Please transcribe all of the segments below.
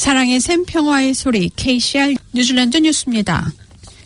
사랑의 샘 평화의 소리 KCR 뉴질랜드 뉴스입니다.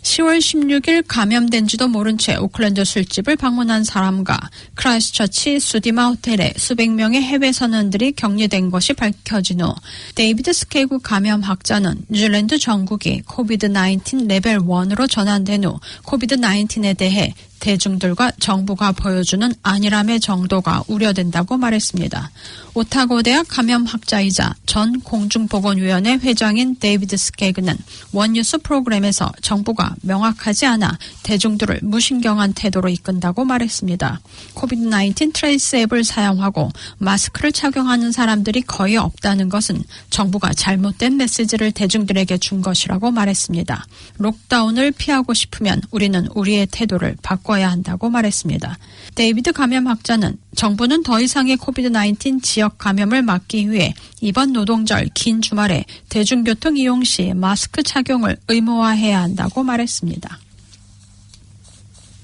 10월 16일 감염된지도 모른 채 오클랜드 술집을 방문한 사람과 크라이스처치 수디마 호텔에 수백 명의 해외 선원들이 격리된 것이 밝혀진 후 데이비드 스케이구 감염학자는 뉴질랜드 전국이 코비드-19 레벨 1으로 전환된 후 코비드-19에 대해 대중들과 정부가 보여주는 안일함의 정도가 우려된다고 말했습니다. 오타고 대학 감염학자이자 전 공중보건위원회 회장인 데이비드 스케이그는 원뉴스 프로그램에서 정부가 명확하지 않아 대중들을 무신경한 태도로 이끈다고 말했습니다. 코비드-19 트레이스 앱을 사용하고 마스크를 착용하는 사람들이 거의 없다는 것은 정부가 잘못된 메시지를 대중들에게 준 것이라고 말했습니다. 록다운을 피하고 싶으면 우리는 우리의 태도를 바꿔야 한다고 말했습니다. 데이비드 감염학자는 정부는 더 이상의 코비드-19 지역 감염을 막기 위해 이번 노동절 긴 주말에 대중교통 이용 시 마스크 착용을 의무화해야 한다고 말했습니다.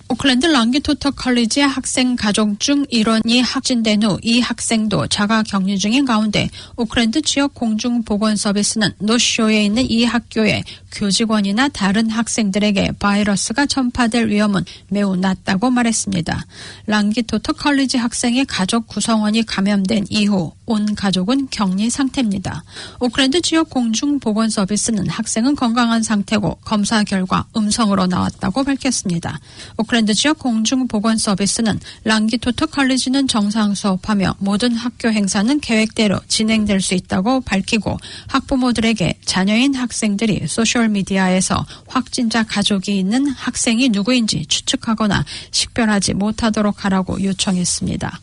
오클랜드 랑기토터 컬리지의 학생 가족 중 일원이 확진된 후 이 학생도 자가 격리 중인 가운데 오클랜드 지역 공중보건서비스는 노쇼에 있는 이 학교의 교직원이나 다른 학생들에게 바이러스가 전파될 위험은 매우 낮다고 말했습니다. 랑기토터 컬리지 학생의 가족 구성원이 감염된 이후 온 가족은 격리 상태입니다. 오클랜드 지역 공중보건서비스는 학생은 건강한 상태고 검사 결과 음성으로 나왔다고 밝혔습니다. 오클랜드 지역 공중보건서비스는 랑기토터 컬리지는 정상 수업하며 모든 학교 행사는 계획대로 진행될 수 있다고 밝히고 학부모들에게 자녀인 학생들이 소셜미디어에서 확진자 가족이 있는 학생이 누구인지 추측하거나 식별하지 못하도록 하라고 요청했습니다.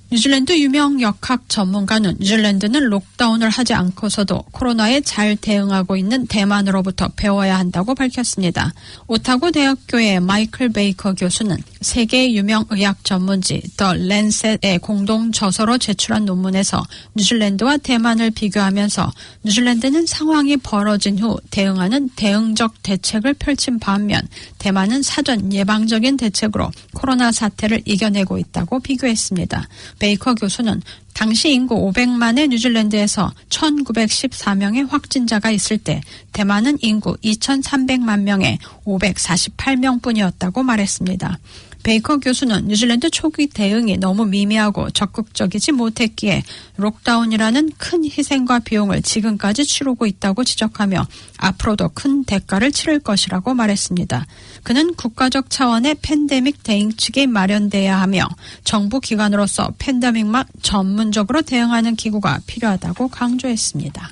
뉴질랜드 유명 역학 전문가는 뉴질랜드는 록다운을 하지 않고서도 코로나에 잘 대응하고 있는 대만으로부터 배워야 한다고 밝혔습니다. 오타고 대학교의 마이클 베이커 교수는 세계 유명 의학 전문지 더 랜셋의 공동 저서로 제출한 논문에서 뉴질랜드와 대만을 비교하면서 뉴질랜드는 상황이 벌어진 후 대응하는 대응적 대책을 펼친 반면 대만은 사전 예방적인 대책으로 코로나 사태를 이겨내고 있다고 비교했습니다. 베이커 교수는 당시 인구 500만의 뉴질랜드에서 1914명의 확진자가 있을 때 대만은 인구 2300만 명에 548명뿐이었다고 말했습니다. 베이커 교수는 뉴질랜드 초기 대응이 너무 미미하고 적극적이지 못했기에 록다운이라는 큰 희생과 비용을 지금까지 치르고 있다고 지적하며 앞으로도 큰 대가를 치를 것이라고 말했습니다. 그는 국가적 차원의 팬데믹 대응책이 마련돼야 하며 정부 기관으로서 팬데믹만 전문적으로 대응하는 기구가 필요하다고 강조했습니다.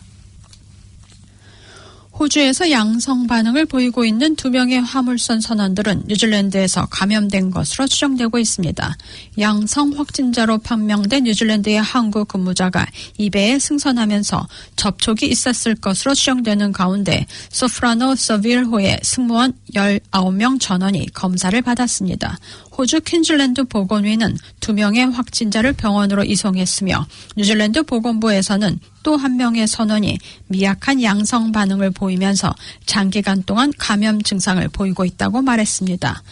호주에서 양성 반응을 보이고 있는 2명의 화물선 선원들은 뉴질랜드에서 감염된 것으로 추정되고 있습니다. 양성 확진자로 판명된 뉴질랜드의 항구 근무자가 이베에 승선하면서 접촉이 있었을 것으로 추정되는 가운데 소프라노 서빌호의 승무원 19명 전원이 검사를 받았습니다. 호주 퀸즐랜드 보건위는 2명의 확진자를 병원으로 이송했으며 뉴질랜드 보건부에서는 또 1명의 선원이 미약한 양성 반응을 보이면서 장기간 동안 감염 증상을 보이고 있다고 말했습니다.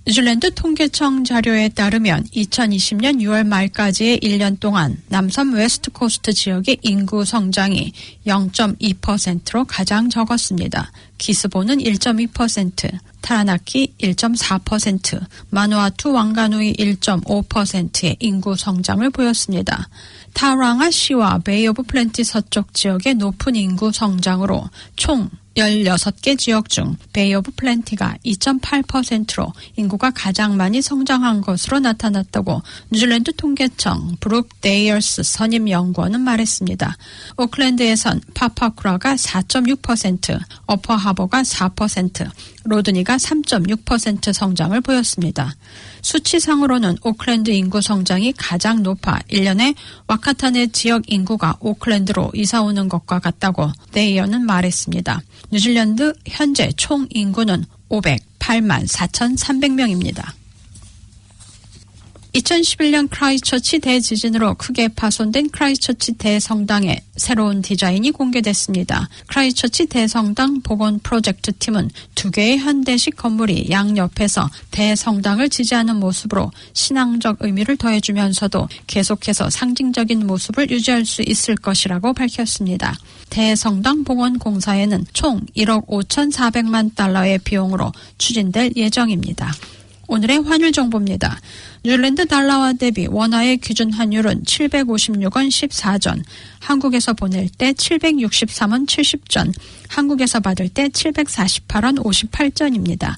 뉴질랜드 통계청 자료에 따르면 2020년 6월 말까지의 1년 동안 남섬 웨스트 코스트 지역의 인구 성장이 0.2%로 가장 적었습니다. 기스본은 1.2%, 타라나키 1.4%, 마누아투 왕가누이 1.5%의 인구 성장을 보였습니다. 타우랑아 시와 베이 오브 플랜티 서쪽 지역의 높은 인구 성장으로 총 16개 지역 중 베이 오브 플랜티가 2.8%로 인구가 가장 많이 성장한 것으로 나타났다고 뉴질랜드 통계청 브룩 데이얼스 선임연구원은 말했습니다. 오클랜드에선 파파쿠라가 4.6%, 어퍼하버가 4%, 로드니가 3.6% 성장을 보였습니다. 수치상으로는 오클랜드 인구 성장이 가장 높아 1년에 와카타네 지역 인구가 오클랜드로 이사오는 것과 같다고 데이어는 말했습니다. 뉴질랜드 현재 총 인구는 508만 4,300명입니다. 2011년 크라이스처치 대지진으로 크게 파손된 크라이스처치 대성당의 새로운 디자인이 공개됐습니다. 크라이스처치 대성당 복원 프로젝트 팀은 2개의 현대식 건물이 양옆에서 대성당을 지지하는 모습으로 신앙적 의미를 더해주면서도 계속해서 상징적인 모습을 유지할 수 있을 것이라고 밝혔습니다. 대성당 복원 공사에는 총 1억 5,400만 달러의 비용으로 추진될 예정입니다. 오늘의 환율 정보입니다. 뉴질랜드 달러와 대비 원화의 기준 환율은 756원 14전, 한국에서 보낼 때 763원 70전, 한국에서 받을 때 748원 58전입니다.